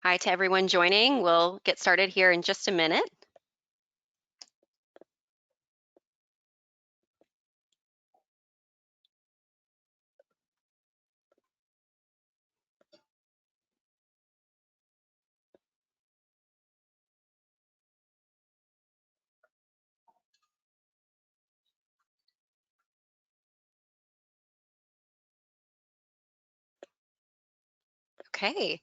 Hi to everyone joining. We'll get started here in just a minute. Okay,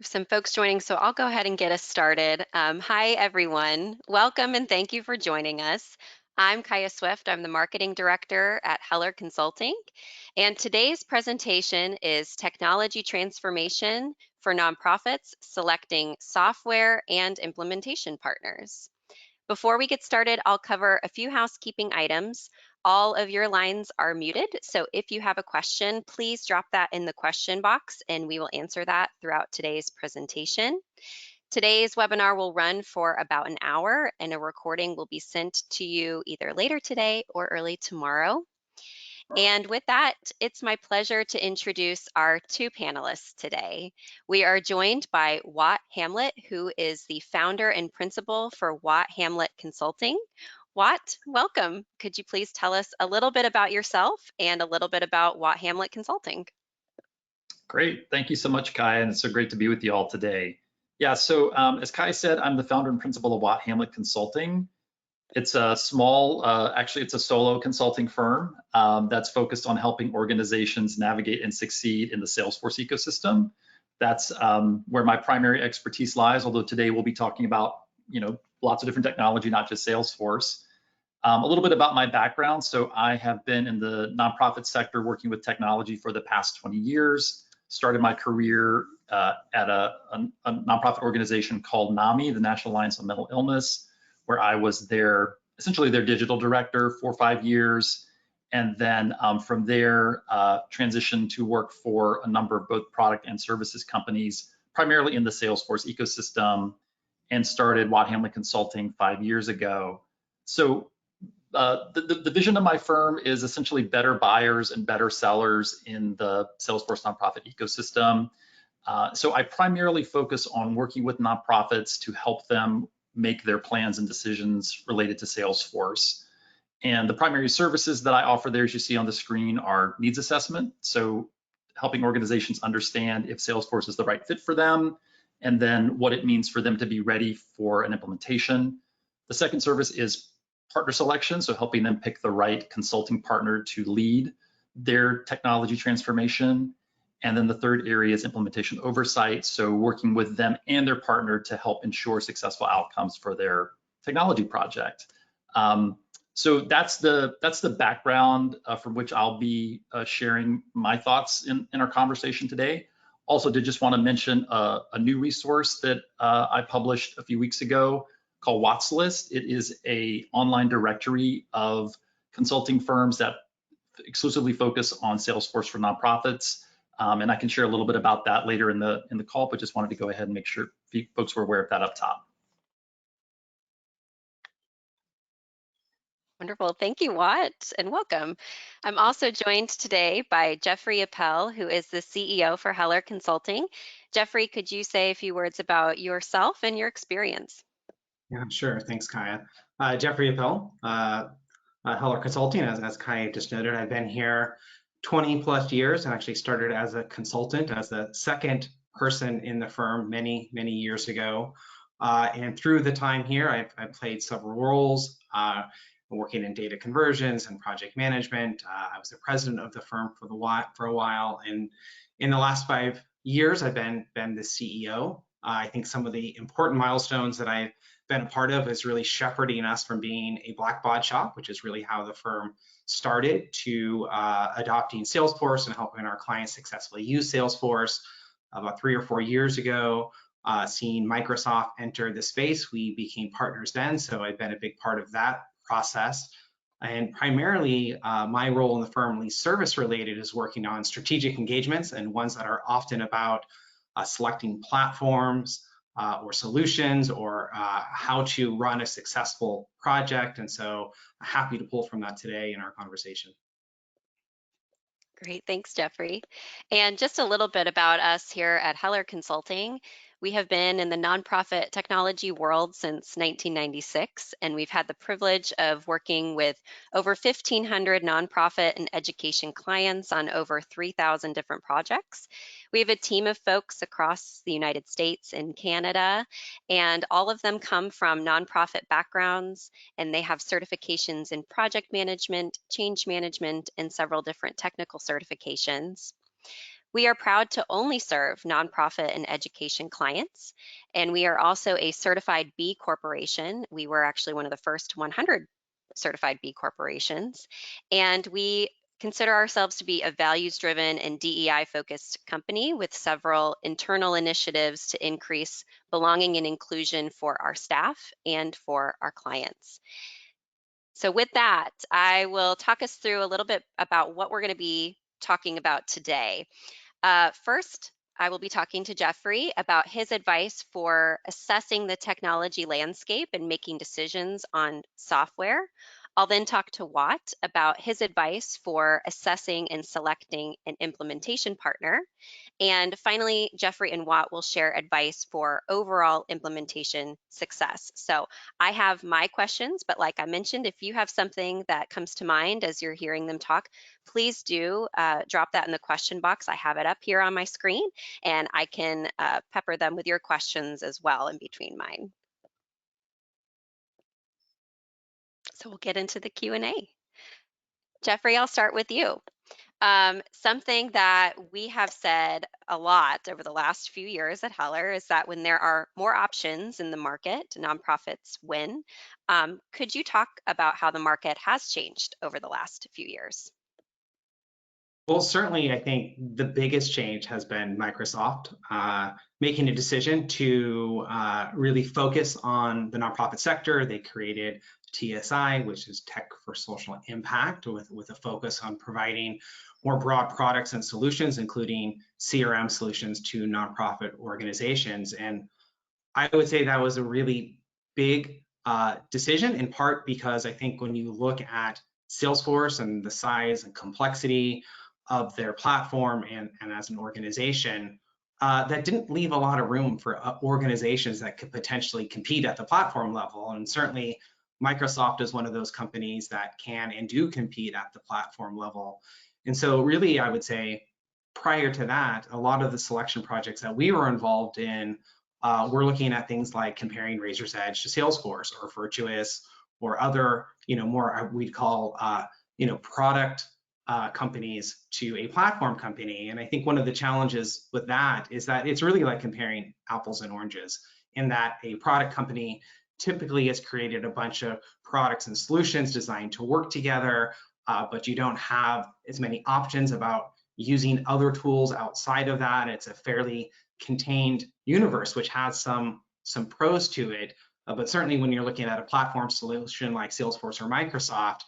we have some folks joining, so I'll go ahead and get us started. Hi, everyone. Welcome and thank you for joining us. I'm Kaya Swift. I'm the Marketing Director at Heller Consulting, and today's presentation is Technology Transformation for Nonprofits, Selecting Software and Implementation Partners. Before we get started, I'll cover a few housekeeping items. All of your lines are muted, so if you have a question, please drop that in the question box and we will answer that throughout today's presentation. Today's webinar will run for about an hour and a recording will be sent to you either later today or early tomorrow. And with that, it's my pleasure to introduce our two panelists today. We are joined by Watt Hamlet, who is the founder and principal for Watt Hamlet Consulting. Watt, welcome. Could you please tell us a little bit about yourself and a little bit about Watt Hamlet Consulting? Great. Thank you so much, Kai, and it's so great to be with you all today. Yeah, so as Kai said, I'm the founder and principal of Watt Hamlet Consulting. It's a small, actually it's a solo consulting firm that's focused on helping organizations navigate and succeed in the Salesforce ecosystem. That's where my primary expertise lies, although today we'll be talking about, lots of different technology, not just Salesforce. A little bit about my background. So I have been in the nonprofit sector working with technology for the past 20 years. Started my career at a nonprofit organization called NAMI, the National Alliance on Mental Illness, where I was essentially their digital director for 5 years. And then from there, transitioned to work for a number of both product and services companies, primarily in the Salesforce ecosystem, and started Watt Hamlet Consulting 5 years ago. So the vision of my firm is essentially better buyers and better sellers in the Salesforce nonprofit ecosystem. So I primarily focus on working with nonprofits to help them make their plans and decisions related to Salesforce. And the primary services that I offer there, as you see on the screen, are needs assessment. So helping organizations understand if Salesforce is the right fit for them, and then what it means for them to be ready for an implementation. The second service is partner selection, so helping them pick the right consulting partner to lead their technology transformation. And then the third area is implementation oversight, so working with them and their partner to help ensure successful outcomes for their technology project. So that's the background from which I'll be sharing my thoughts in our conversation today. Also did just want to mention a new resource that I published a few weeks ago called Watt's List. It is an online directory of consulting firms that exclusively focus on Salesforce for nonprofits. And I can share a little bit about that later in the call, but just wanted to go ahead and make sure folks were aware of that up top. Wonderful. Thank you, Watt, and welcome. I'm also joined today by Jeffrey Appel, who is the CEO for Heller Consulting. Jeffrey, could you say a few words about yourself and your experience? Yeah, sure. Thanks, Kaya. Jeffrey Appel, Heller Consulting, as Kaya just noted, I've been here 20 plus years and actually started as a consultant, as the second person in the firm many, many years ago. And through the time here, I've played several roles, working in data conversions and project management. I was the president of the firm for a while. And in the last 5 years, I've been the CEO. I think some of the important milestones that I've been a part of is really shepherding us from being a black box shop, which is really how the firm started, to adopting Salesforce and helping our clients successfully use Salesforce. About 3 or 4 years ago, seeing Microsoft enter the space, we became partners then, so I've been a big part of that process. And primarily, my role in the firm, at least service related, is working on strategic engagements and ones that are often about selecting platforms or solutions or how to run a successful project. And so happy to pull from that today in our conversation. Great, thanks, Jeffrey. And just a little bit about us here at Heller Consulting. We have been in the nonprofit technology world since 1996, and we've had the privilege of working with over 1,500 nonprofit and education clients on over 3,000 different projects. We have a team of folks across the United States and Canada, and all of them come from nonprofit backgrounds, and they have certifications in project management, change management, and several different technical certifications. We are proud to only serve nonprofit and education clients, and we are also a certified B Corporation. We were actually one of the first 100 certified B corporations, and we consider ourselves to be a values-driven and DEI-focused company with several internal initiatives to increase belonging and inclusion for our staff and for our clients. So with that, I will talk us through a little bit about what we're going to be talking about today. First, I will be talking to Jeffrey about his advice for assessing the technology landscape and making decisions on software. I'll then talk to Watt about his advice for assessing and selecting an implementation partner. And finally, Jeffrey and Watt will share advice for overall implementation success. So I have my questions, but like I mentioned, if you have something that comes to mind as you're hearing them talk, please do drop that in the question box. I have it up here on my screen, and I can pepper them with your questions as well in between mine. So we'll get into the Q&A. Jeffrey, I'll start with you. Something that we have said a lot over the last few years at Heller is that when there are more options in the market, nonprofits win. Could you talk about how the market has changed over the last few years? Well, certainly, I think the biggest change has been Microsoft making a decision to really focus on the nonprofit sector. They created TSI, which is Tech for Social Impact, with a focus on providing more broad products and solutions, including CRM solutions to nonprofit organizations. And I would say that was a really big decision, in part because I think when you look at Salesforce and the size and complexity of their platform and as an organization, that didn't leave a lot of room for organizations that could potentially compete at the platform level. And certainly Microsoft is one of those companies that can and do compete at the platform level. And so really, I would say prior to that, a lot of the selection projects that we were involved in, we're looking at things like comparing Razor's Edge to Salesforce or Virtuous or other, more we'd call, product companies to a platform company. And I think one of the challenges with that is that it's really like comparing apples and oranges, in that a product company typically has created a bunch of products and solutions designed to work together, but you don't have as many options about using other tools outside of that. It's a fairly contained universe, which has some pros to it. But certainly when you're looking at a platform solution like Salesforce or Microsoft,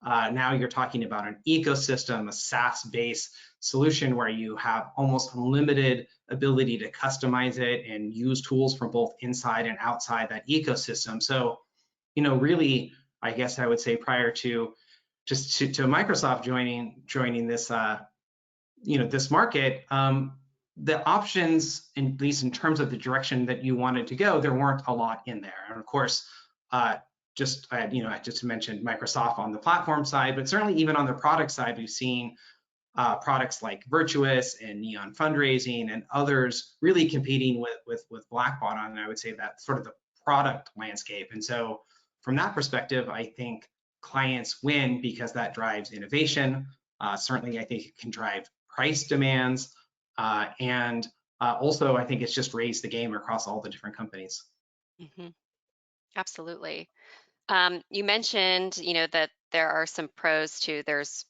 now you're talking about an ecosystem, a SaaS-based solution where you have almost unlimited ability to customize it and use tools from both inside and outside that ecosystem. So, really, I guess I would say prior to to Microsoft joining this, this market, the options, at least in terms of the direction that you wanted to go, there weren't a lot in there. And of course, I just mentioned Microsoft on the platform side, but certainly even on the product side, we've seen products like Virtuous and Neon Fundraising and others really competing with Blackbaud on, I would say, that sort of the product landscape. And so from that perspective, I think clients win because that drives innovation. Certainly, I think it can drive price demands. And also, I think it's just raised the game across all the different companies. Mm-hmm. Absolutely. You mentioned, that there are some pros too. There's,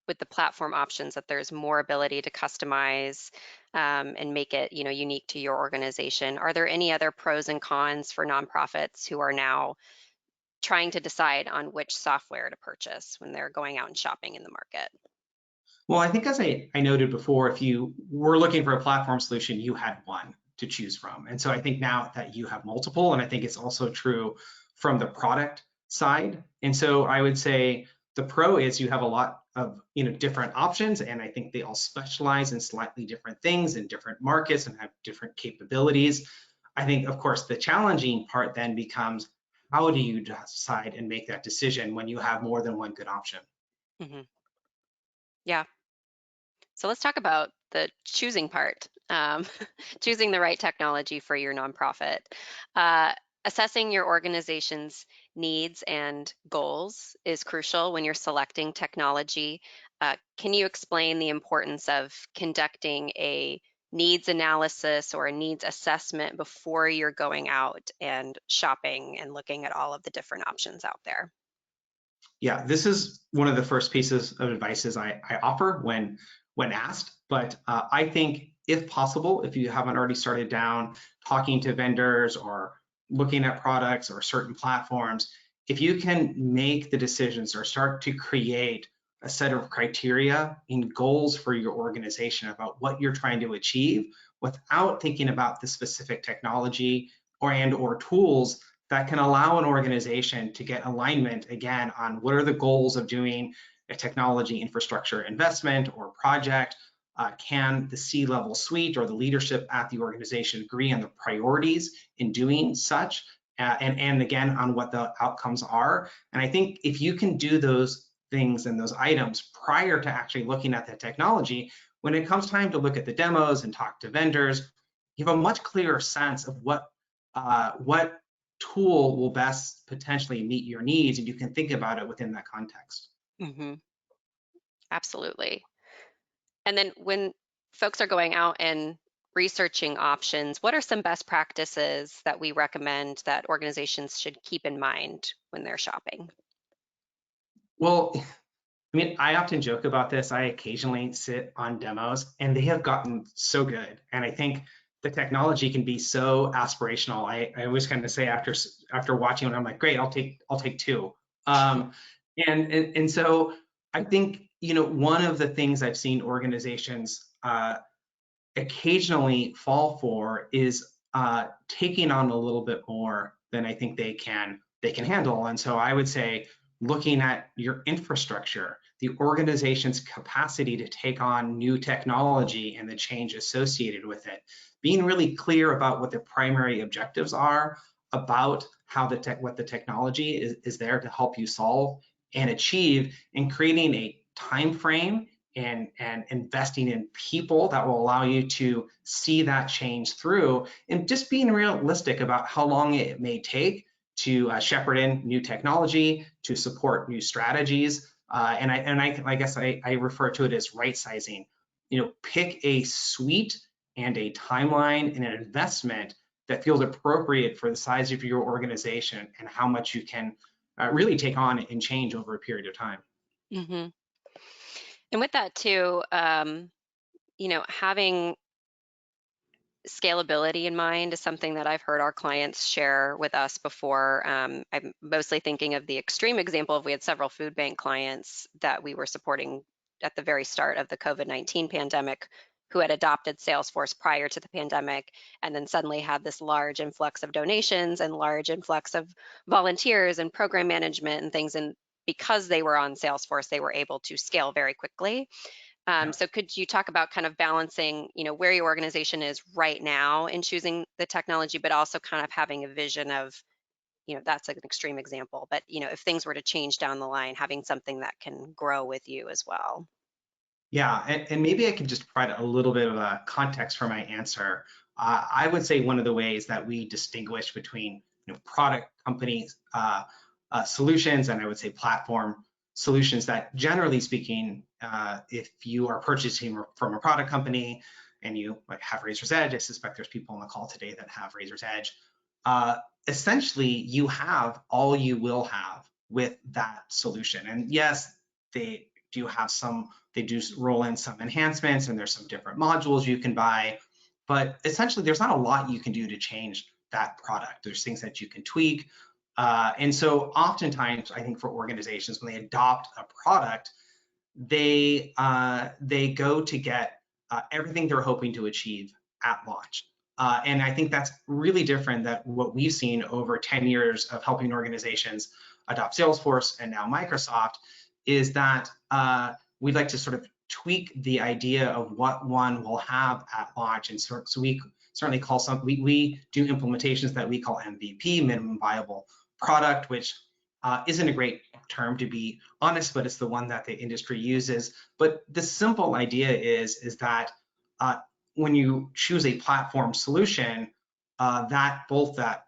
with the platform options, that there's more ability to customize and make it, unique to your organization. Are there any other pros and cons for nonprofits who are now trying to decide on which software to purchase when they're going out and shopping in the market? Well, I think as I noted before, if you were looking for a platform solution, you had one to choose from. And so I think now that you have multiple, and I think it's also true from the product side. And so I would say the pro is you have a lot of different options, and I think they all specialize in slightly different things in different markets and have different capabilities. I think, of course, the challenging part then becomes, how do you decide and make that decision when you have more than one good option? Hmm. Yeah. So let's talk about the choosing part, choosing the right technology for your nonprofit. Uh, Assessing your organization's needs and goals is crucial when you're selecting technology. Can you explain the importance of conducting a needs analysis or a needs assessment before you're going out and shopping and looking at all of the different options out there? Yeah, this is one of the first pieces of advice I offer when asked. But I think, if possible, if you haven't already started down talking to vendors or looking at products or certain platforms, if you can make the decisions or start to create a set of criteria and goals for your organization about what you're trying to achieve without thinking about the specific technology or tools that can allow an organization to get alignment again on what are the goals of doing a technology infrastructure investment or project. Can the C-level suite or the leadership at the organization agree on the priorities in doing such? And again, on what the outcomes are. And I think if you can do those things and those items prior to actually looking at the technology, when it comes time to look at the demos and talk to vendors, you have a much clearer sense of what tool will best potentially meet your needs, and you can think about it within that context. Hmm. Absolutely. And then when folks are going out and researching options, what are some best practices that we recommend that organizations should keep in mind when they're shopping? Well, I mean, I often joke about this. I occasionally sit on demos, and they have gotten so good. And I think the technology can be so aspirational. I always kind of say after watching it, I'm like, great, I'll take two. And so I think one of the things I've seen organizations occasionally fall for is taking on a little bit more than I think they can handle. And so I would say, looking at your infrastructure, the organization's capacity to take on new technology and the change associated with it, being really clear about what the primary objectives are, about how what the technology is there to help you solve and achieve, and creating a time frame and investing in people that will allow you to see that change through, and just being realistic about how long it may take to shepherd in new technology, to support new strategies. I guess I refer to it as right sizing. Pick a suite and a timeline and an investment that feels appropriate for the size of your organization and how much you can really take on and change over a period of time. Hmm. And with that too, having scalability in mind is something that I've heard our clients share with us before. I'm mostly thinking of the extreme example of we had several food bank clients that we were supporting at the very start of the COVID-19 pandemic who had adopted Salesforce prior to the pandemic and then suddenly had this large influx of donations and large influx of volunteers and program management and things. And because they were on Salesforce, they were able to scale very quickly. Yeah. So could you talk about kind of balancing, where your organization is right now in choosing the technology, but also kind of having a vision of, that's like an extreme example, but if things were to change down the line, having something that can grow with you as well. Yeah, and maybe I can just provide a little bit of a context for my answer. I would say one of the ways that we distinguish between product companies solutions, and I would say platform solutions, that generally speaking, if you are purchasing from a product company and you have Razor's Edge, I suspect there's people on the call today that have Razor's Edge. Uh, Essentially, you have all you will have with that solution. And yes, they do have they do roll in some enhancements, and there's some different modules you can buy, but essentially there's not a lot you can do to change that product. There's things that you can tweak. And so oftentimes, I think for organizations, when they adopt a product, they go to get everything they're hoping to achieve at launch. And I think that's really different than what we've seen over 10 years of helping organizations adopt Salesforce and now Microsoft, is that we'd like to sort of tweak the idea of what one will have at launch. And so we certainly call we do implementations that we call MVP, minimum viable product, which isn't a great term, to be honest, but it's the one that the industry uses. But the simple idea is that when you choose a platform solution, that both that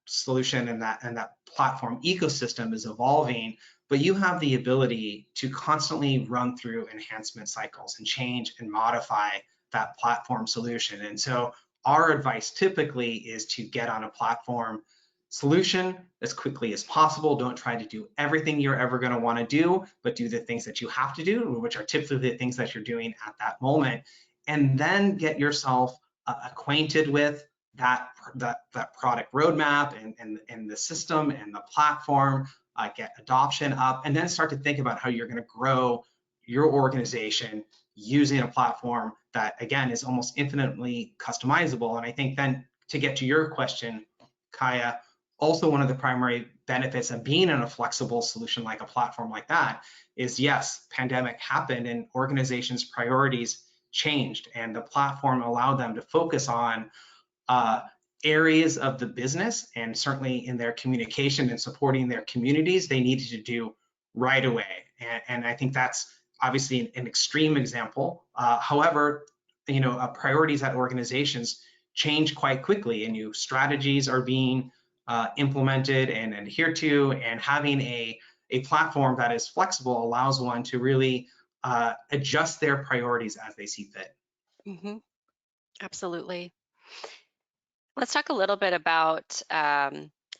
solution and that platform ecosystem is evolving, but you have the ability to constantly run through enhancement cycles and change and modify that platform solution. And so our advice typically is to get on a platform solution as quickly as possible. Don't try to do everything you're ever going to want to do, but do the things that you have to do, which are typically the things that you're doing at that moment. And then get yourself acquainted with that product roadmap and the system and the platform, get adoption up, and then start to think about how you're going to grow your organization using a platform that, again, is almost infinitely customizable. And I think then, to get to your question, Kaya, also one of the primary benefits of being in a flexible solution like a platform like that is, yes, pandemic happened and organizations' priorities changed, and the platform allowed them to focus on areas of the business, and certainly in their communication and supporting their communities, they needed to do right away. And I think that's obviously an extreme example. However, priorities at organizations change quite quickly, and new strategies are being implemented and adhered to, and having a platform that is flexible allows one to really adjust their priorities as they see fit. Mm-hmm. Absolutely. Let's talk a little bit about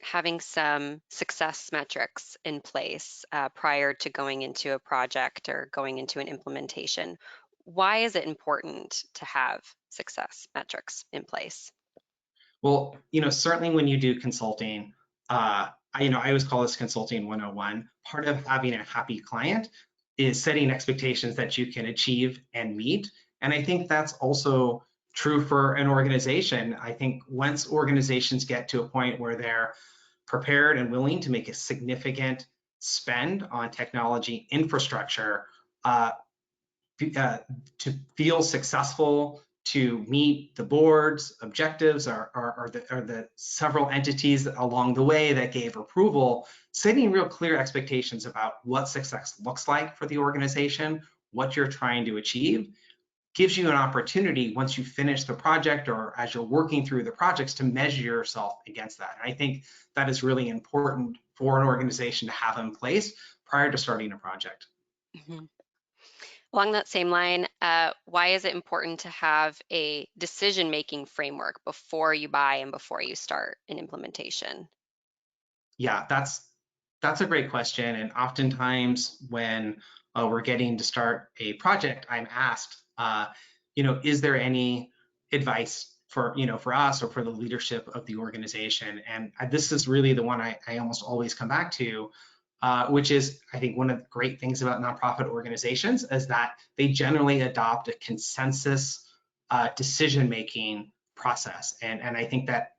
having some success metrics in place prior to going into a project or going into an implementation. Why is it important to have success metrics in place? Well, certainly when you do consulting, I always call this consulting 101. Part of having a happy client is setting expectations that you can achieve and meet. And I think that's also true for an organization. I think once organizations get to a point where they're prepared and willing to make a significant spend on technology infrastructure, to feel successful, to meet the board's objectives or the several entities along the way that gave approval, setting real clear expectations about what success looks like for the organization, what you're trying to achieve, gives you an opportunity once you finish the project or as you're working through the projects to measure yourself against that. And I think that is really important for an organization to have in place prior to starting a project. Mm-hmm. Along that same line, why is it important to have a decision-making framework before you buy and before you start an implementation? Yeah, that's a great question. And oftentimes when we're getting to start a project, I'm asked, is there any advice for us or for the leadership of the organization? And this is really the one I almost always come back to, which is, I think, one of the great things about nonprofit organizations is that they generally adopt a consensus decision-making process. And I think that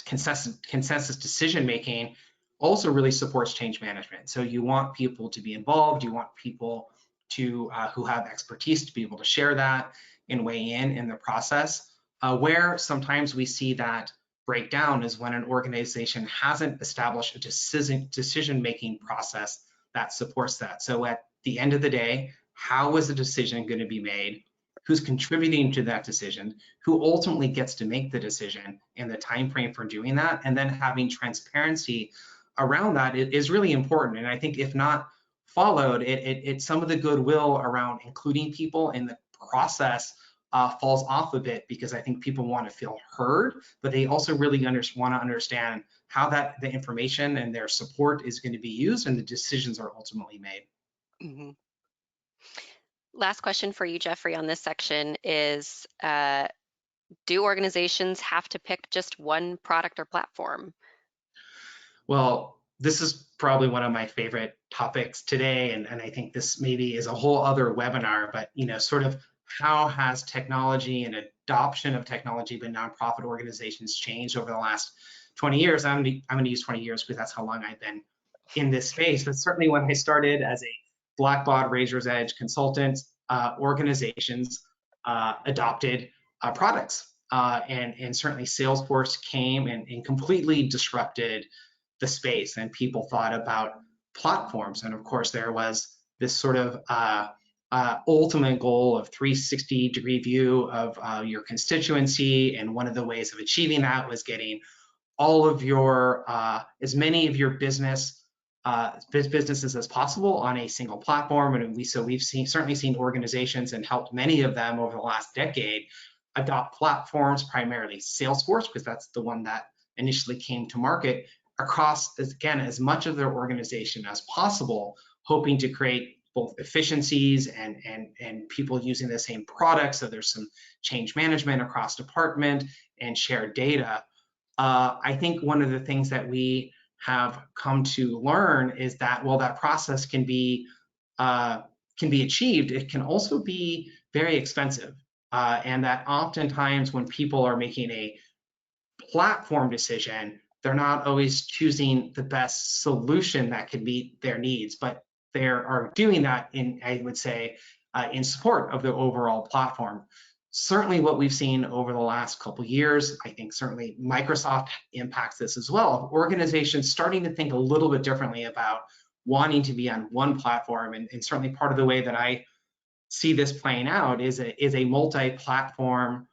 consensus decision-making also really supports change management. So you want people to be involved, you want people to who have expertise to be able to share that and weigh in the process. Where sometimes we see that breakdown is when an organization hasn't established a decision-making process that supports that. So at the end of the day, how is the decision going to be made? Who's contributing to that decision? Who ultimately gets to make the decision and the time frame for doing that? And then having transparency around that is really important. And I think if not followed, it's some of the goodwill around including people in the process falls off a bit, because I think people want to feel heard, but they also really want to understand how the information and their support is going to be used and the decisions are ultimately made. Mm-hmm. Last question for you, Jeffrey, on this section is, do organizations have to pick just one product or platform? Well, this is probably one of my favorite topics today, and I think this maybe is a whole other webinar, but sort of how has technology and adoption of technology by nonprofit organizations changed over the last 20 years? I'm going to use 20 years because that's how long I've been in this space. But certainly when I started as a Blackbaud, Razor's Edge consultants, organizations adopted products. And certainly Salesforce came and completely disrupted the space, and people thought about platforms. And of course, there was this sort of ultimate goal of 360-degree view of your constituency. And one of the ways of achieving that was getting all of your, as many of your businesses as possible on a single platform. And we've certainly seen organizations, and helped many of them over the last decade, adopt platforms, primarily Salesforce, because that's the one that initially came to market, across, again, as much of their organization as possible, hoping to create both efficiencies and people using the same product. So there's some change management across department and shared data. I think one of the things that we have come to learn is that while that process can be achieved, it can also be very expensive. And that oftentimes when people are making a platform decision, they're not always choosing the best solution that could meet their needs, but they are doing that in, I would say, in support of the overall platform. Certainly what we've seen over the last couple of years, I think certainly Microsoft impacts this as well. Organizations starting to think a little bit differently about wanting to be on one platform. And certainly part of the way that I see this playing out is a multi-platform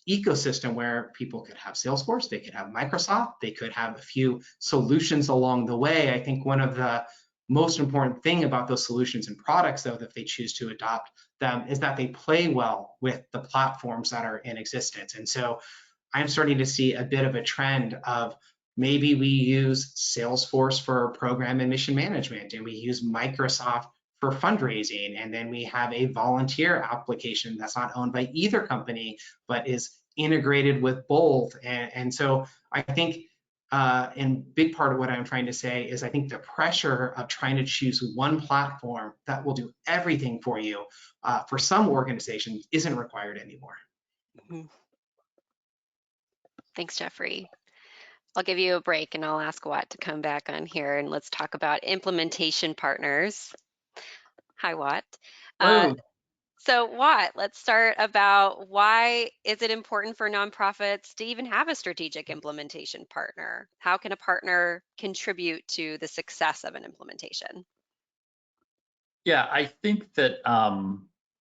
ecosystem where people could have Salesforce, they could have Microsoft, they could have a few solutions along the way. I think one of the most important thing about those solutions and products, though, that they choose to adopt them, is that they play well with the platforms that are in existence. And so I'm starting to see a bit of a trend of maybe we use Salesforce for program and mission management, and we use Microsoft for fundraising, and then we have a volunteer application that's not owned by either company, but is integrated with both. And so I think, and big part of what I'm trying to say is I think the pressure of trying to choose one platform that will do everything for you for some organizations isn't required anymore. Mm-hmm. Thanks, Jeffrey. I'll give you a break and I'll ask Watt to come back on here, and let's talk about implementation partners. Hi, Watt. So Watt, let's start about why is it important for nonprofits to even have a strategic implementation partner? How can a partner contribute to the success of an implementation? Yeah, I think that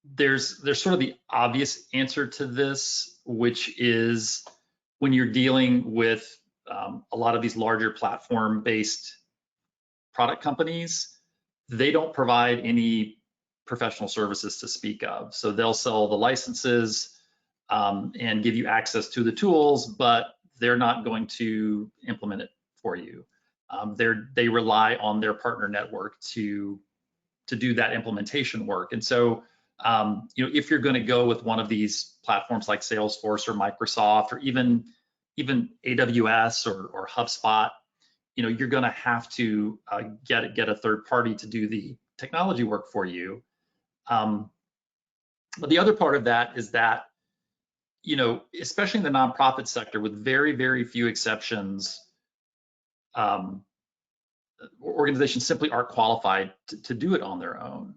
there's sort of the obvious answer to this, which is when you're dealing with a lot of these larger platform-based product companies, they don't provide any professional services to speak of. So they'll sell the licenses and give you access to the tools, but they're not going to implement it for you. They rely on their partner network to do that implementation work. And so, if you're going to go with one of these platforms like Salesforce or Microsoft or even AWS or HubSpot, you're going to have to get a third party to do the technology work for you. But the other part of that is that, especially in the nonprofit sector, with very, very few exceptions, organizations simply aren't qualified to do it on their own.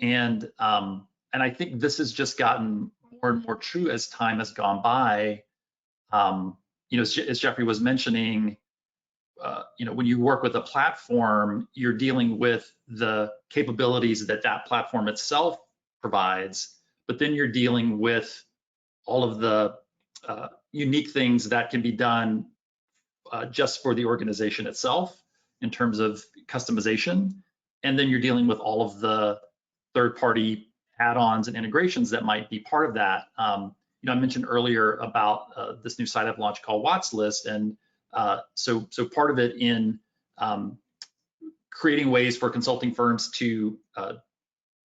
And I think this has just gotten more and more true as time has gone by. As Jeffrey was mentioning, when you work with a platform, you're dealing with the capabilities that platform itself provides, but then you're dealing with all of the unique things that can be done just for the organization itself in terms of customization. And then you're dealing with all of the third-party add-ons and integrations that might be part of that. I mentioned earlier about this new site I've launched called Watt's List, and so part of it in creating ways for consulting firms to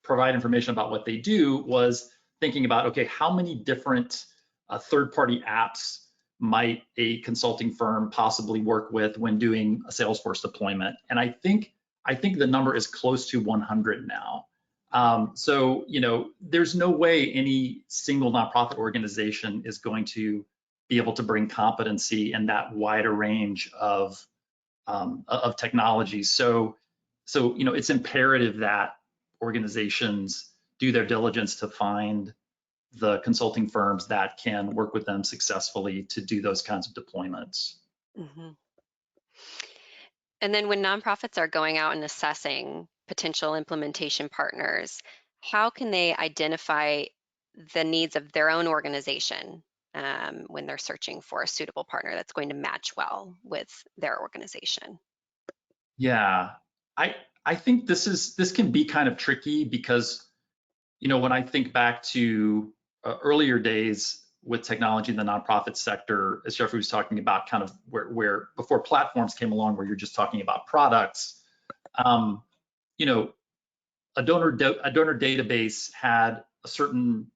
provide information about what they do was thinking about, okay, how many different third-party apps might a consulting firm possibly work with when doing a Salesforce deployment? And I think the number is close to 100 now. So there's no way any single nonprofit organization is going to be able to bring competency in that wider range of technologies. So so, it's imperative that organizations do their diligence to find the consulting firms that can work with them successfully to do those kinds of deployments. Mm-hmm. And then when nonprofits are going out and assessing potential implementation partners, how can they identify the needs of their own organization when they're searching for a suitable partner that's going to match well with their organization? Yeah, I think this can be kind of tricky because, when I think back to earlier days with technology in the nonprofit sector, as Jeffrey was talking about, kind of where before platforms came along, where you're just talking about products, um, you know, a donor database had a certain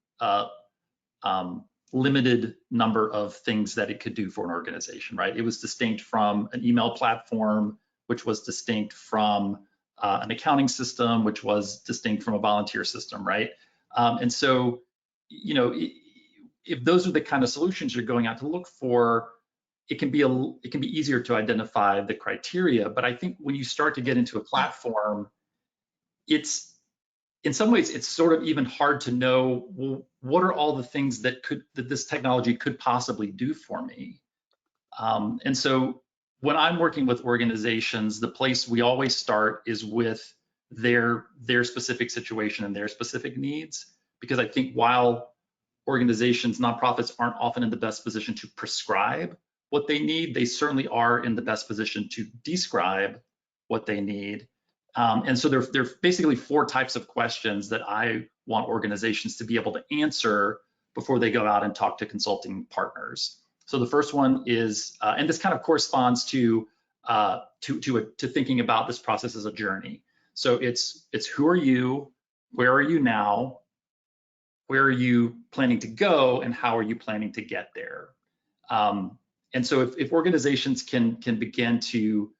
limited number of things that it could do for an organization, right? It was distinct from an email platform, which was distinct from an accounting system, which was distinct from a volunteer system, right? And so, if those are the kind of solutions you're going out to look for, it can be easier to identify the criteria. But I think when you start to get into a platform, it's in some ways it's sort of even hard to know, well, what are all the things that this technology could possibly do for me. And so when I'm working with organizations, the place we always start is with their specific situation and their specific needs, because I think while organizations, nonprofits aren't often in the best position to prescribe what they need, they certainly are in the best position to describe what they need. And so there are basically 4 types of questions that I want organizations to be able to answer before they go out and talk to consulting partners. So the first one is, and this kind of corresponds to thinking about this process as a journey. So it's who are you, where are you now, where are you planning to go, and how are you planning to get there? And so if organizations can begin to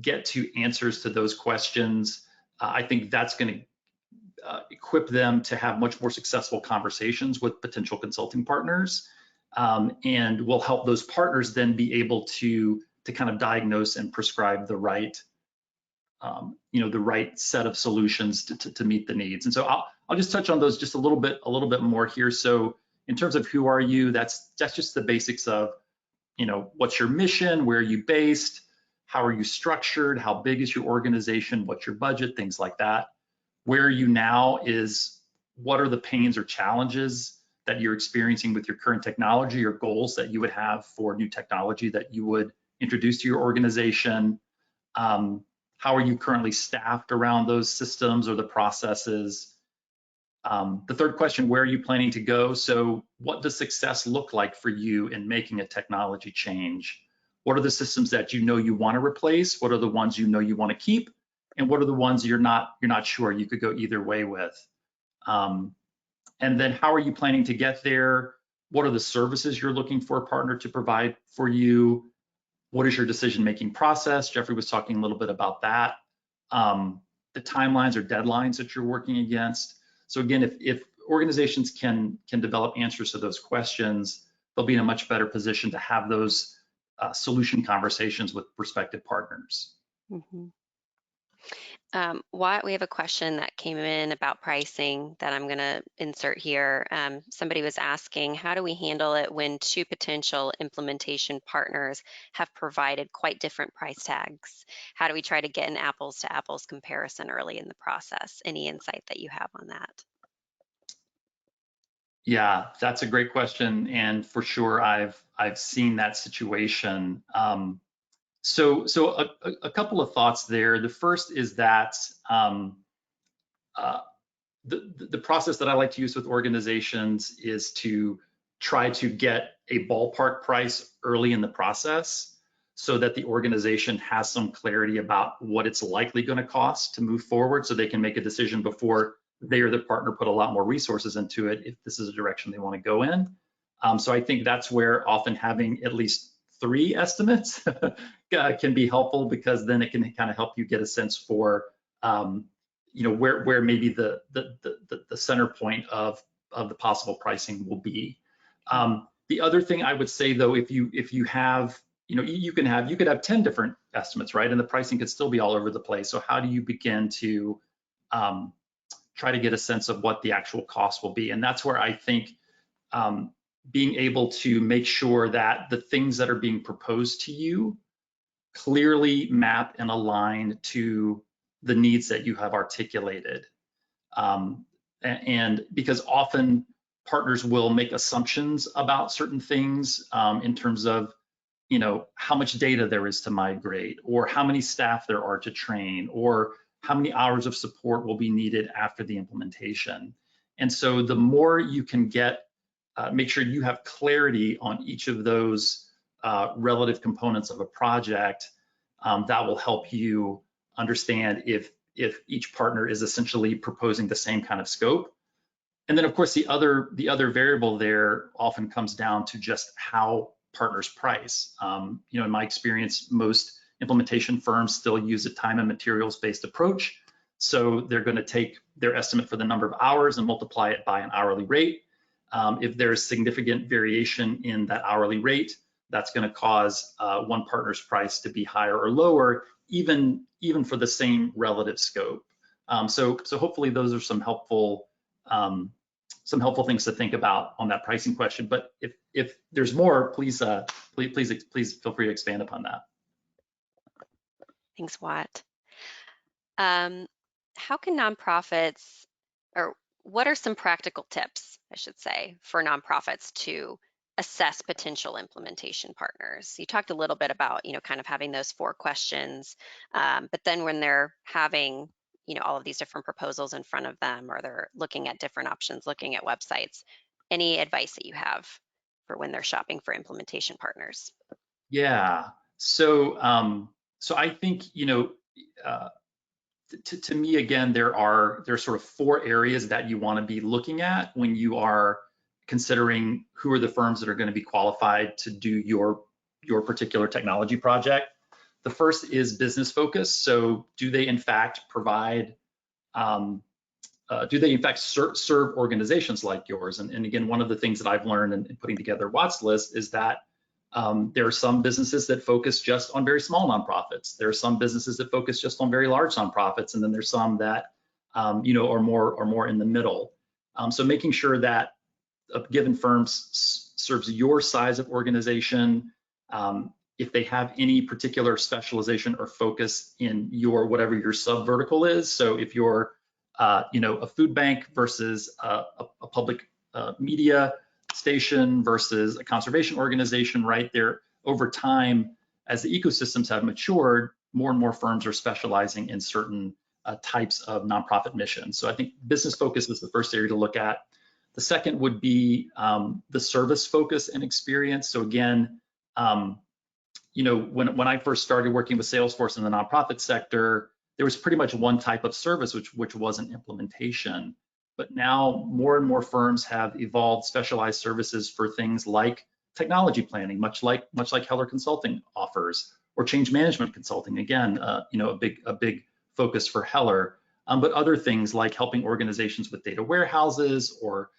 get to answers to those questions, I think that's going to equip them to have much more successful conversations with potential consulting partners, and will help those partners then be able to kind of diagnose and prescribe the right the right set of solutions to meet the needs. And so I'll just touch on those just a little bit more here. So in terms of who are you, that's just the basics of, what's your mission, where are you based, how are you structured, how big is your organization, what's your budget, things like that. Where are you now is what are the pains or challenges that you're experiencing with your current technology, or goals that you would have for new technology that you would introduce to your organization. How are you currently staffed around those systems or the processes? The third question, where are you planning to go? So what does success look like for you in making a technology change? What are the systems that you want to replace? What are the ones you want to keep? And what are the ones you're not sure you could go either way with? And then how are you planning to get there? What are the services you're looking for a partner to provide for you? What is your decision-making process? Jeffrey was talking a little bit about that. The timelines or deadlines that you're working against. So again, if organizations can develop answers to those questions, they'll be in a much better position to have those solution conversations with prospective partners. Mm-hmm. We have a question that came in about pricing that I'm going to insert here. Somebody was asking, how do we handle it when 2 potential implementation partners have provided quite different price tags? How do we try to get an apples to apples comparison early in the process? Any insight that you have on that? Yeah, that's a great question, and for sure I've seen that situation. So a couple of thoughts there. The first is that the process that I like to use with organizations is to try to get a ballpark price early in the process so that the organization has some clarity about what it's likely going to cost to move forward, so they can make a decision before they or the partner put a lot more resources into it if this is a direction they want to go in. So I think that's where often having at least 3 estimates can be helpful, because then it can kind of help you get a sense for where maybe the center point of the possible pricing will be. The other thing I would say, though, if you have you could have 10 different estimates, right? And the pricing could still be all over the place. So how do you begin to try to get a sense of what the actual cost will be? And that's where I think being able to make sure that the things that are being proposed to you clearly map and align to the needs that you have articulated. And because often partners will make assumptions about certain things in terms of, how much data there is to migrate, or how many staff there are to train, or how many hours of support will be needed after the implementation. And so the more you can make sure you have clarity on each of those relative components of a project, that will help you understand if each partner is essentially proposing the same kind of scope. And then of course the other variable there often comes down to just how partners price. In my experience, most implementation firms still use a time and materials based approach. So they're going to take their estimate for the number of hours and multiply it by an hourly rate. If there's significant variation in that hourly rate, that's going to cause one partner's price to be higher or lower, even for the same relative scope. So hopefully those are some helpful things to think about on that pricing question. But if there's more, please feel free to expand upon that. Thanks, Watt. How can nonprofits, or what are some practical tips, I should say, for nonprofits to assess potential implementation partners? You talked a little bit about, kind of having those 4 questions, but then when they're having, all of these different proposals in front of them, or they're looking at different options, looking at websites, any advice that you have for when they're shopping for implementation partners? Yeah. So I think, to me, again, there's sort of 4 areas that you want to be looking at when you are considering who are the firms that are going to be qualified to do your particular technology project. The first is business focus. So do they in fact provide, serve organizations like yours? And again, one of the things that I've learned in putting together Watt's List is that there are some businesses that focus just on very small nonprofits. There are some businesses that focus just on very large nonprofits, and then there's some that are more in the middle. So making sure that a given firm serves your size of organization, if they have any particular specialization or focus in whatever your sub vertical is. So if you're a food bank versus a public media station versus a conservation organization, right there, over time, as the ecosystems have matured, more and more firms are specializing in certain types of nonprofit missions. So I think business focus is the first area to look at. The second would be the service focus and experience. So again, when I first started working with Salesforce in the nonprofit sector, there was pretty much one type of service, which was an implementation. But now more and more firms have evolved specialized services for things like technology planning, much like Heller Consulting offers, or change management consulting. Again, a big focus for Heller. But other things like helping organizations with data warehouses, or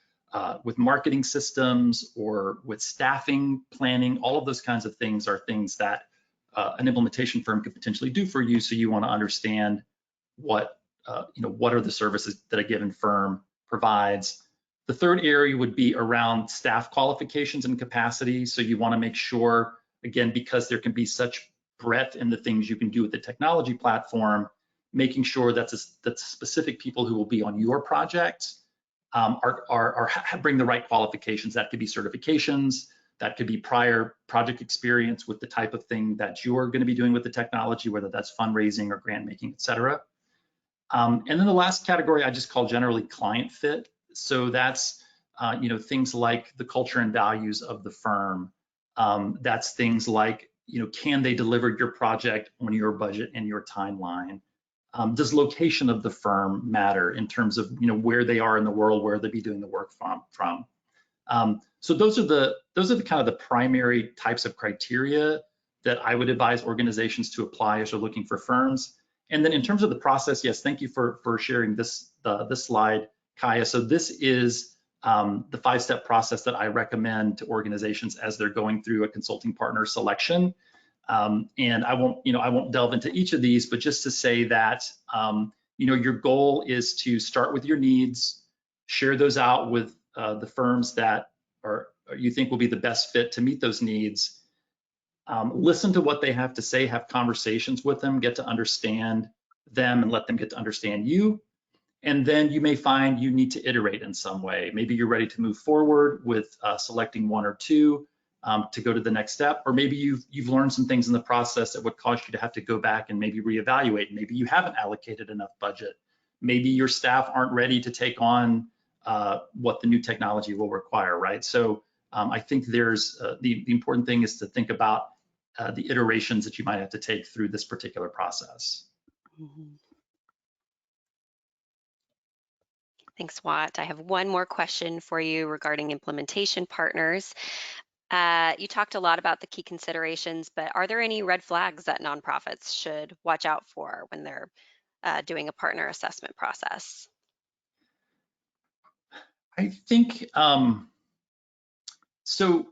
with marketing systems, or with staffing planning. All of those kinds of things are things that an implementation firm could potentially do for you. So you want to understand what are the services that a given firm provides. The third area would be around staff qualifications and capacity. So you want to make sure, again, because there can be such breadth in the things you can do with the technology platform, making sure that specific people who will be on your project bring the right qualifications. That could be certifications, that could be prior project experience with the type of thing that you're going to be doing with the technology, whether that's fundraising or grant making, et cetera. And then the last category I just call generally client fit. So that's things like the culture and values of the firm. That's things like, can they deliver your project on your budget and your timeline? Does location of the firm matter in terms of where they are in the world, where they'll be doing the work from? So those are the kind of the primary types of criteria that I would advise organizations to apply as they're looking for firms. And then in terms of the process, yes, thank you for sharing this slide, Kaya. So this is the 5-step process that I recommend to organizations as they're going through a consulting partner selection. And I won't delve into each of these, but just to say that, your goal is to start with your needs, share those out with the firms that you think will be the best fit to meet those needs. Listen to what they have to say, have conversations with them, get to understand them and let them get to understand you. And then you may find you need to iterate in some way. Maybe you're ready to move forward with selecting one or two to go to the next step, or maybe you've learned some things in the process that would cause you to have to go back and maybe reevaluate. Maybe you haven't allocated enough budget. Maybe your staff aren't ready to take on what the new technology will require, right? So I think there's the important thing is to think about the iterations that you might have to take through this particular process. Mhm. Thanks, Watt. I have one more question for you regarding implementation partners. You talked a lot about the key considerations, but are there any red flags that nonprofits should watch out for when they're doing a partner assessment process? I think so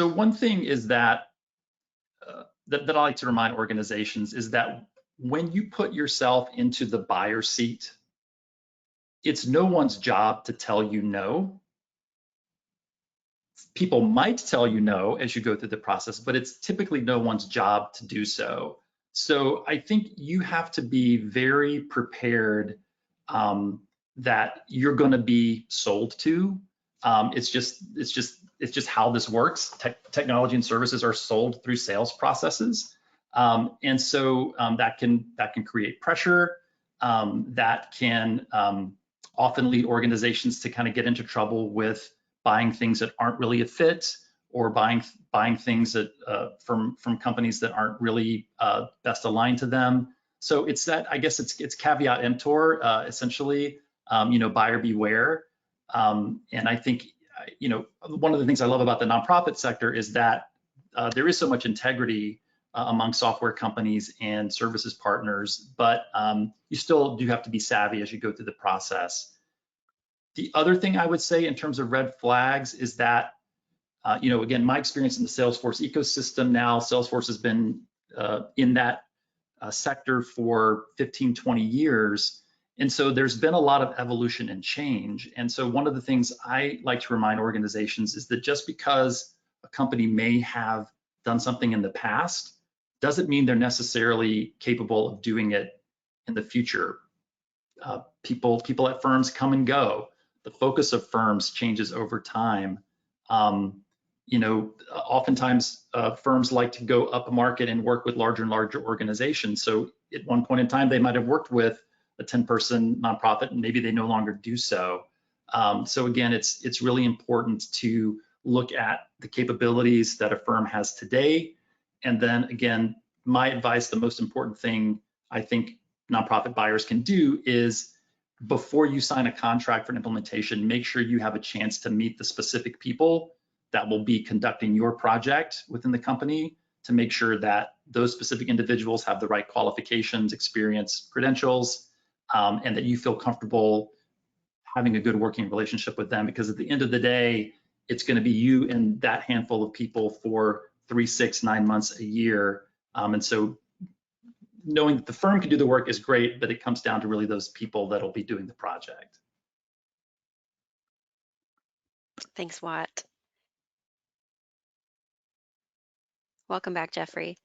one thing is that that I like to remind organizations is that when you put yourself into the buyer seat, it's no one's job to tell you no. People might tell you no as you go through the process, but it's typically no one's job to do so. So I think you have to be very prepared that you're going to be sold to. It's just how this works. Technology and services are sold through sales processes, and so that can create pressure. That can often lead organizations to kind of get into trouble with buying things that aren't really a fit, or buying things that from companies that aren't really best aligned to them. So it's that, I guess it's caveat emptor, essentially, buyer beware. And I think, one of the things I love about the nonprofit sector is that there is so much integrity among software companies and services partners, but you still do have to be savvy as you go through the process. The other thing I would say in terms of red flags is that, again, my experience in the Salesforce ecosystem now, Salesforce has been in that sector for 15, 20 years. And so there's been a lot of evolution and change. And so one of the things I like to remind organizations is that just because a company may have done something in the past doesn't mean they're necessarily capable of doing it in the future. People at firms come and go. The focus of firms changes over time. Oftentimes firms like to go up market and work with larger and larger organizations. So at one point in time, they might have worked with a 10-person nonprofit, and maybe they no longer do so. So again, it's really important to look at the capabilities that a firm has today. And then again, my advice, the most important thing I think nonprofit buyers can do is, before you sign a contract for an implementation, make sure you have a chance to meet the specific people that will be conducting your project within the company, to make sure that those specific individuals have the right qualifications, experience, credentials, and that you feel comfortable having a good working relationship with them. Because at the end of the day, it's going to be you and that handful of people for 3, 6, 9 months, a year. And so knowing that the firm can do the work is great, but it comes down to really those people that'll be doing the project. Thanks, Watt. Welcome back, Jeffrey.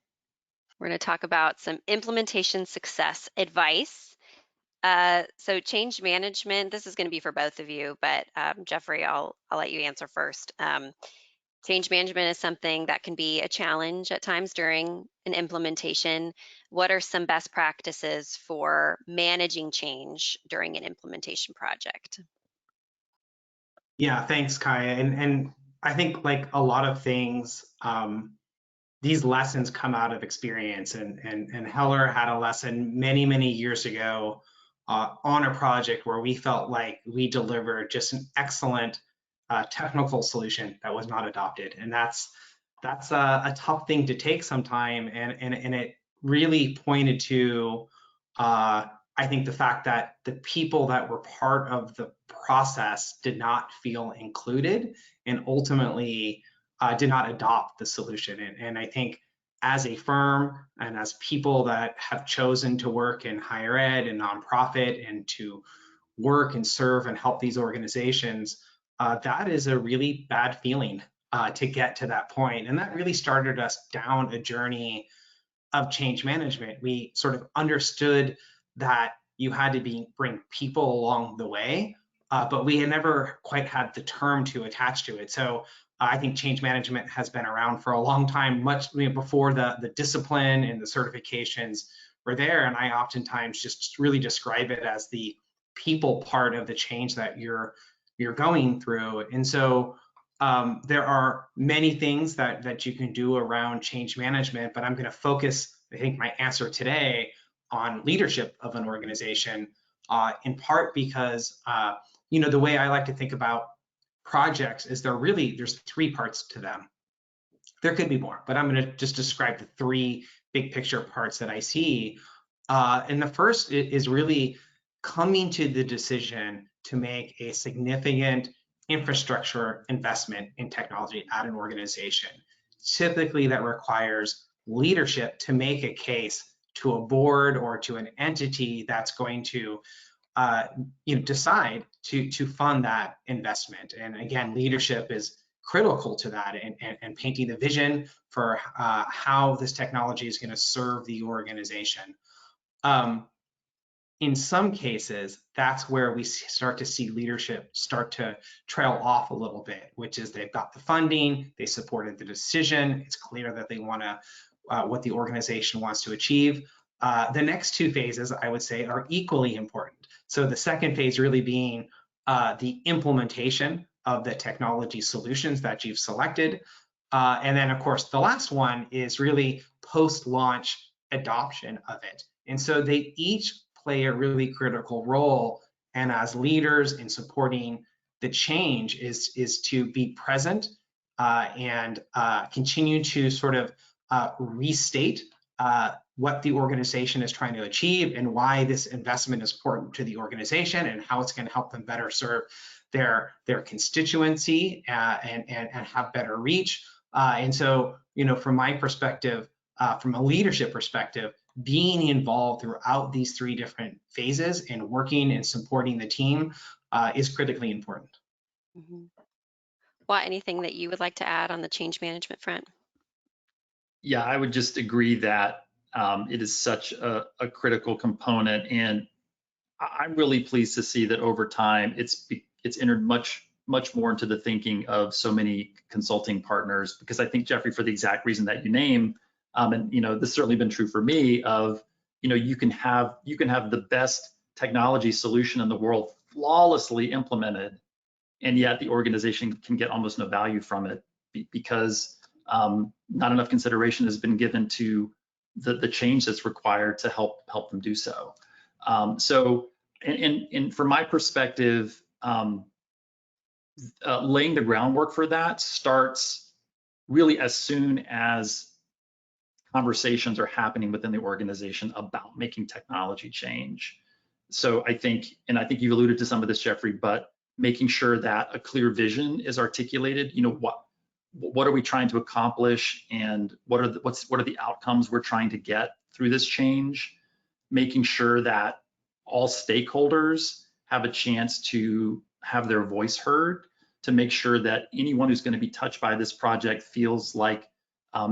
We're going to talk about some implementation success advice. So change management, this is going to be for both of you, but Jeffrey, I'll let you answer first. Change management is something that can be a challenge at times during an implementation. What are some best practices for managing change during an implementation project? Yeah, thanks, Kaya. And I think, like a lot of things, these lessons come out of experience. And Heller had a lesson many, many years ago on a project where we felt like we delivered just an excellent technical solution that was not adopted. And that's a tough thing to take sometime. And it really pointed to, I think, the fact that the people that were part of the process did not feel included, and ultimately did not adopt the solution. And I think as a firm and as people that have chosen to work in higher ed and nonprofit and to work and serve and help these organizations, that is a really bad feeling to get to that point. And that really started us down a journey of change management. We sort of understood that you had to bring people along the way, but we had never quite had the term to attach to it. So I think change management has been around for a long time, much before the discipline and the certifications were there. And I oftentimes just really describe it as the people part of the change that you're going through. And so there are many things that you can do around change management, but I'm going to focus, I think, my answer today on leadership of an organization, in part because the way I like to think about projects is there's three parts to them. There could be more, but I'm going to just describe the three big picture parts that I see. And the first is really coming to the decision to make a significant infrastructure investment in technology at an organization. Typically, that requires leadership to make a case to a board or to an entity that's going to decide to fund that investment. And again, leadership is critical to that, and painting the vision for how this technology is going to serve the organization. In some cases, that's where we start to see leadership start to trail off a little bit, which is they've got the funding, they supported the decision, it's clear that they want to, what the organization wants to achieve. The next two phases, I would say, are equally important. So the second phase really being the implementation of the technology solutions that you've selected. And then, of course, the last one is really post-launch adoption of it. And so they each play a really critical role. And as leaders in supporting the change is to be present and continue to sort of restate what the organization is trying to achieve and why this investment is important to the organization and how it's going to help them better serve their constituency and have better reach. And so, from my perspective, from a leadership perspective, being involved throughout these three different phases and working and supporting the team is critically important. Mm-hmm. Well, anything that you would like to add on the change management front? Yeah, I would just agree that it is such a critical component, and I'm really pleased to see that over time it's entered much more into the thinking of so many consulting partners, because I think, Jeffrey, for the exact reason that you name, and this has certainly been true for me, of you can have the best technology solution in the world flawlessly implemented, and yet the organization can get almost no value from it because not enough consideration has been given to the change that's required to help them do so. So, and from my perspective, laying the groundwork for that starts really as soon as conversations are happening within the organization about making technology change. So I think you alluded to some of this, Jeffrey, but making sure that a clear vision is articulated. What are we trying to accomplish, and what are the outcomes we're trying to get through this change? Making sure that all stakeholders have a chance to have their voice heard, to make sure that anyone who's going to be touched by this project feels like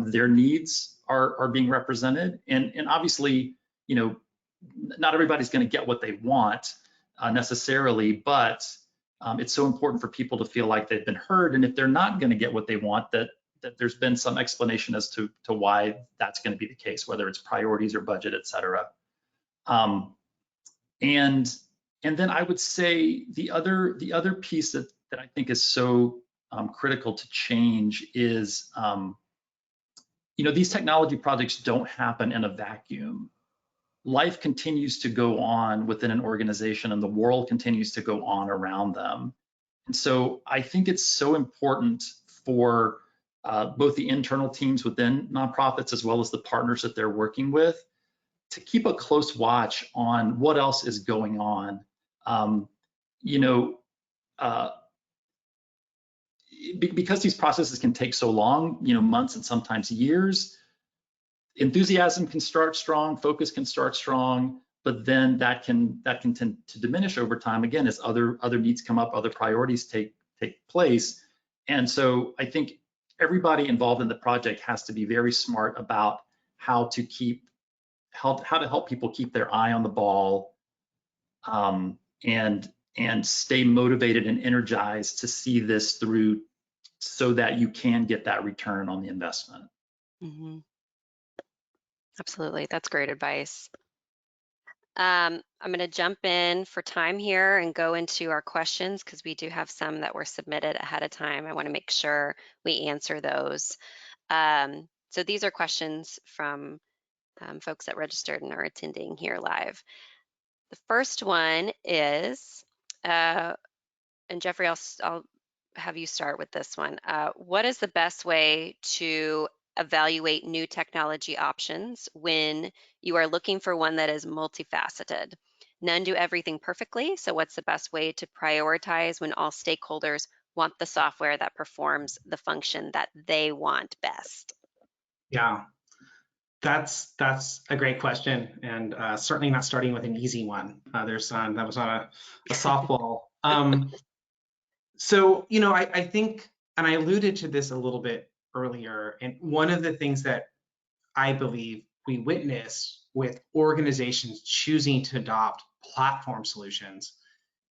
their needs are being represented. And obviously, not everybody's going to get what they want necessarily, but it's so important for people to feel like they've been heard. And if they're not going to get what they want, that there's been some explanation as to why that's going to be the case, whether it's priorities or budget, et cetera. And then I would say the other piece that I think is so critical to change is, these technology projects don't happen in a vacuum. Life continues to go on within an organization, and the world continues to go on around them. And so I think it's so important for both the internal teams within nonprofits as well as the partners that they're working with to keep a close watch on what else is going on. because these processes can take so long, months and sometimes years, enthusiasm can start strong, focus can start strong, but then that can tend to diminish over time again as other needs come up, other priorities take place. And so I think everybody involved in the project has to be very smart about how to help people keep their eye on the ball, and stay motivated and energized to see this through so that you can get that return on the investment. Mm-hmm. Absolutely. That's great advice. I'm going to jump in for time here and go into our questions because we do have some that were submitted ahead of time. I want to make sure we answer those. So these are questions from folks that registered and are attending here live. The first one is, and Jeffrey, I'll have you start with this one. What is the best way to evaluate new technology options when you are looking for one that is multifaceted? None do everything perfectly, so what's the best way to prioritize when all stakeholders want the software that performs the function that they want best? Yeah, that's a great question, and certainly not starting with an easy one. That was not a softball. So, I think, and I alluded to this a little bit earlier, and one of the things that I believe we witness with organizations choosing to adopt platform solutions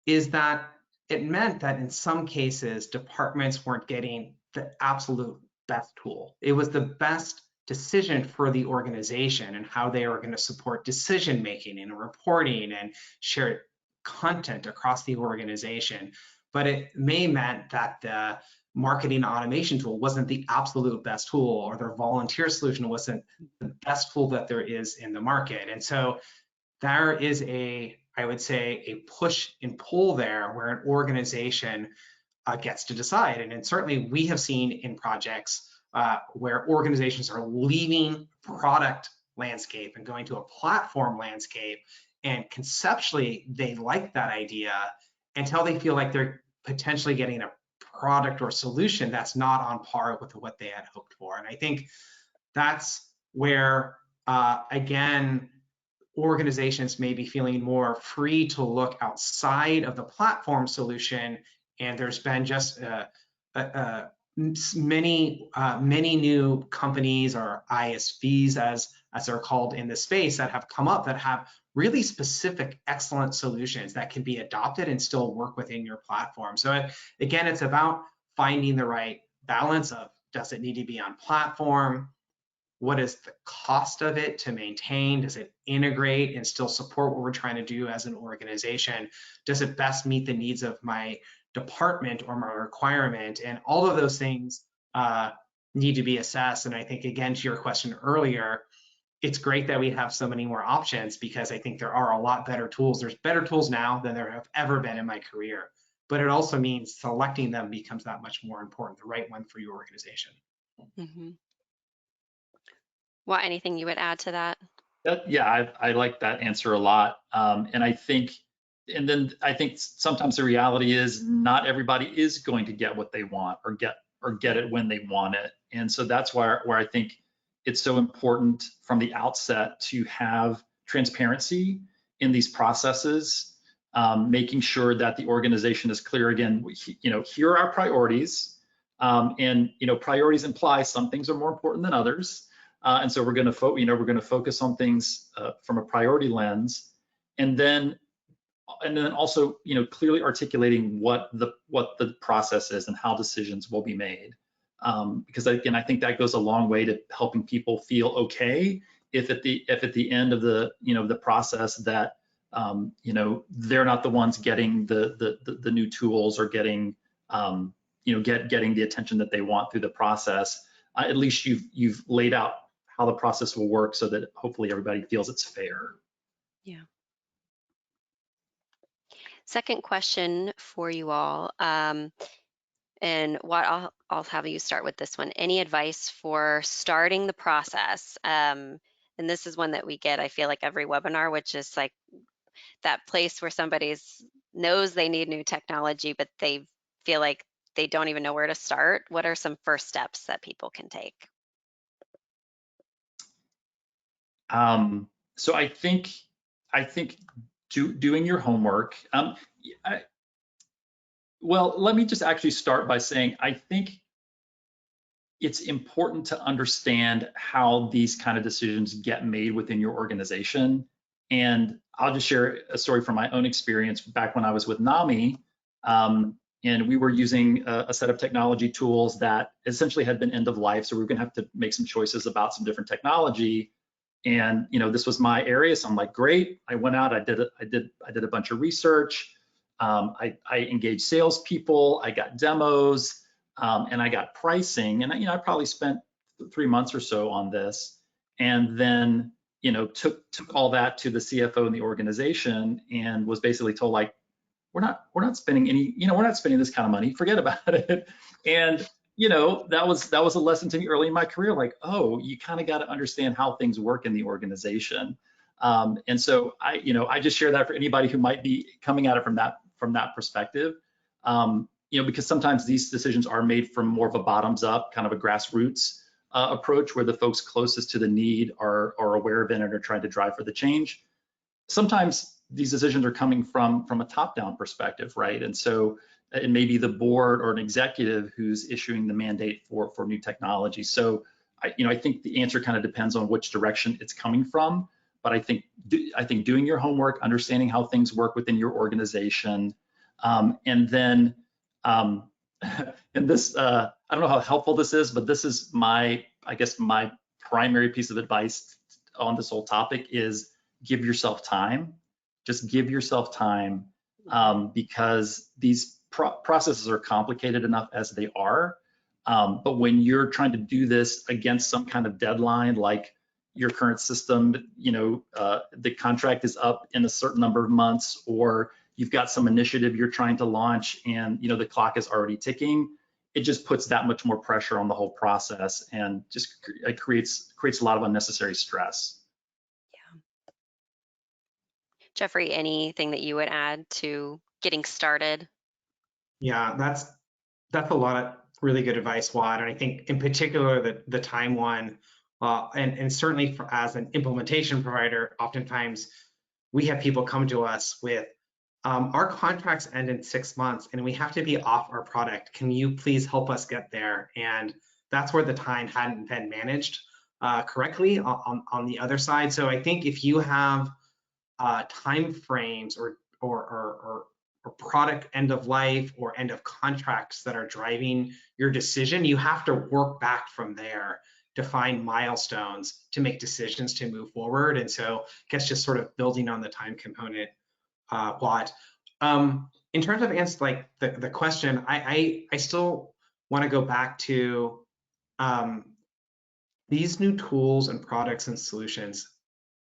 is that it meant that in some cases, departments weren't getting the absolute best tool. It was the best decision for the organization and how they were going to support decision making and reporting and share content across the organization. But it may meant that the marketing automation tool wasn't the absolute best tool, or their volunteer solution wasn't the best tool that there is in the market. And so there is I would say, a push and pull there where an organization gets to decide. And certainly we have seen in projects where organizations are leaving product landscape and going to a platform landscape, and conceptually they like that idea until they feel like they're potentially getting a product or solution that's not on par with what they had hoped for. And I think that's where, again, organizations may be feeling more free to look outside of the platform solution. And there's been just many new companies, or ISVs as they're called in the space, that have come up that have really specific, excellent solutions that can be adopted and still work within your platform. So again, it's about finding the right balance of, does it need to be on platform? What is the cost of it to maintain? Does it integrate and still support what we're trying to do as an organization? Does it best meet the needs of my department or my requirement? And all of those things need to be assessed. And I think, again, to your question earlier, it's great that we have so many more options, because I think there are a lot better tools. There's better tools now than there have ever been in my career. But it also means selecting them becomes that much more important, the right one for your organization. Mm-hmm. Well, anything you would add to that? Yeah, I like that answer a lot. And I think sometimes the reality is not everybody is going to get what they want, or get it when they want it. And so that's where I think it's so important from the outset to have transparency in these processes, making sure that the organization is clear. Again, here are our priorities, and priorities imply some things are more important than others. And so we're going to focus on things from a priority lens, and then also clearly articulating what the process is and how decisions will be made. Because again, I think that goes a long way to helping people feel okay if at the end of the process that they're not the ones getting the new tools, or getting getting the attention that they want through the process. At least you've laid out how the process will work so that hopefully everybody feels it's fair. Yeah. Second question for you all, and what I'll have you start with this one. Any advice for starting the process? And this is one that we get, I feel like, every webinar, which is like that place where somebody knows they need new technology, but they feel like they don't even know where to start, what are some first steps that people can take? So I think doing your homework. Well, let me just actually start by saying I think it's important to understand how these kind of decisions get made within your organization. And I'll just share a story from my own experience back when I was with NAMI. And we were using a set of technology tools that essentially had been end of life. So we were going to have to make some choices about some different technology. And this was my area, so I'm like, great. I went out, I did a bunch of research. I engaged salespeople, I got demos, and I got pricing. And I probably spent 3 months or so on this, and then took all that to the CFO in the organization, and was basically told, like, we're not spending any, we're not spending this kind of money. Forget about it. And that was a lesson to me early in my career. Like, oh, you kind of got to understand how things work in the organization. And so I just share that for anybody who might be coming at it from that perspective. Because sometimes these decisions are made from more of a bottoms up, kind of a grassroots approach, where the folks closest to the need are aware of it and are trying to drive for the change. Sometimes these decisions are coming from a top-down perspective, right? And so it may be the board or an executive who's issuing the mandate for new technology. So I think the answer kind of depends on which direction it's coming from. But I think doing your homework, understanding how things work within your organization, and then and this I don't know how helpful this is, but this is my primary piece of advice on this whole topic is give yourself time. Just give yourself time, because these processes are complicated enough as they are. But when you're trying to do this against some kind of deadline, like your current system, the contract is up in a certain number of months, or you've got some initiative you're trying to launch and the clock is already ticking, it just puts that much more pressure on the whole process, and just it creates a lot of unnecessary stress. Jeffrey, anything that you would add to getting started? Yeah, that's a lot of really good advice, Wad. And I think in particular the time one, and certainly as an implementation provider, oftentimes we have people come to us with, our contracts end in 6 months and we have to be off our product. Can you please help us get there? And that's where the time hadn't been managed correctly on the other side. So I think if you have time frames or product end of life or end of contracts that are driving your decision, you have to work back from there to find milestones to make decisions to move forward. And so I guess just sort of building on the time component, Watt. In terms of answer the question, I still want to go back to these new tools and products and solutions.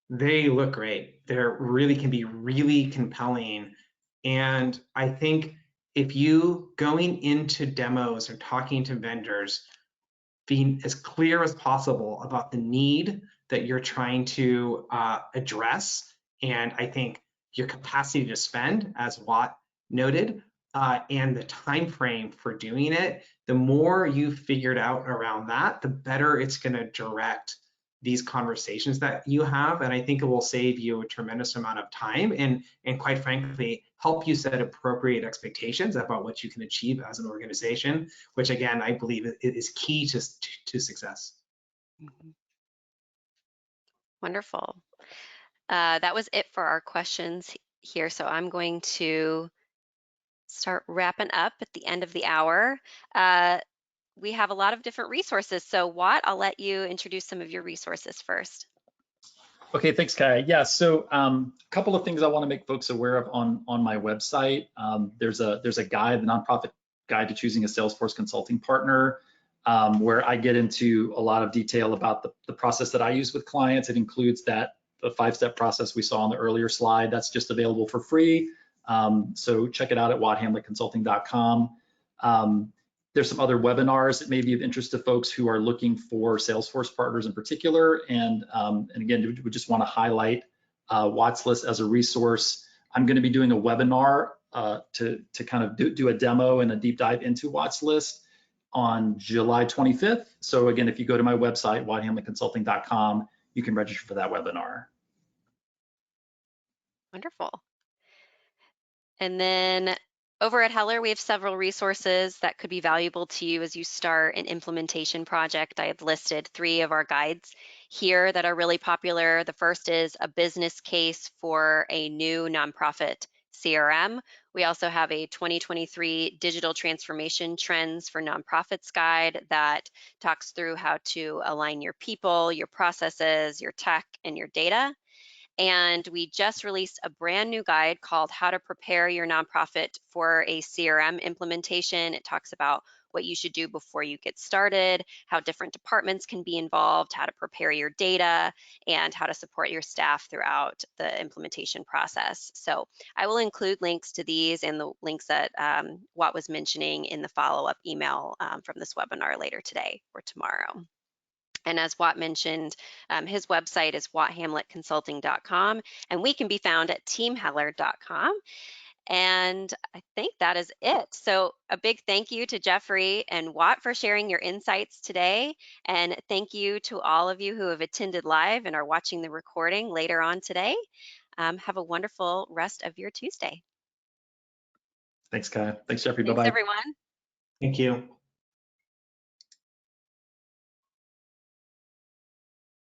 They look great. They really can be really compelling. And I think if you going into demos or talking to vendors, being as clear as possible about the need that you're trying to address, and I think your capacity to spend, as Watt noted, and the time frame for doing it, the more you've figured out around that, the better it's going to direct these conversations that you have. And I think it will save you a tremendous amount of time and quite frankly, help you set appropriate expectations about what you can achieve as an organization, which again, I believe is key to success. Mm-hmm. Wonderful. That was it for our questions here. So I'm going to start wrapping up at the end of the hour. We have a lot of different resources. So Watt, I'll let you introduce some of your resources first. Okay, thanks, Kai. Yeah, so a couple of things I want to make folks aware of on my website. There's a guide, the nonprofit guide to choosing a Salesforce consulting partner, where I get into a lot of detail about the process that I use with clients. It includes the 5-step process we saw on the earlier slide. That's just available for free. So check it out at watthamletconsulting.com. There's some other webinars that may be of interest to folks who are looking for Salesforce partners in particular. And again, we just want to highlight Watt's List as a resource. I'm going to be doing a webinar to kind of do a demo and a deep dive into Watt's list on July 25th. So again, if you go to my website, watthamletconsulting.com, you can register for that webinar. Wonderful. And then over at Heller, we have several resources that could be valuable to you as you start an implementation project. I have listed 3 of our guides here that are really popular. The first is a business case for a new nonprofit CRM. We also have a 2023 digital transformation trends for nonprofits guide that talks through how to align your people, your processes, your tech, and your data. And we just released a brand new guide called How to Prepare Your Nonprofit for a CRM Implementation. It talks about what you should do before you get started, how different departments can be involved, how to prepare your data, and how to support your staff throughout the implementation process. So I will include links to these and the links that Watt was mentioning in the follow-up email from this webinar later today or tomorrow. And as Watt mentioned, his website is watthamletconsulting.com, and we can be found at teamheller.com. And I think that is it. So a big thank you to Jeffrey and Watt for sharing your insights today. And thank you to all of you who have attended live and are watching the recording later on today. Have a wonderful rest of your Tuesday. Thanks, Kaya. Thanks, Jeffrey. Thanks, Bye-bye. everyone. Thank you.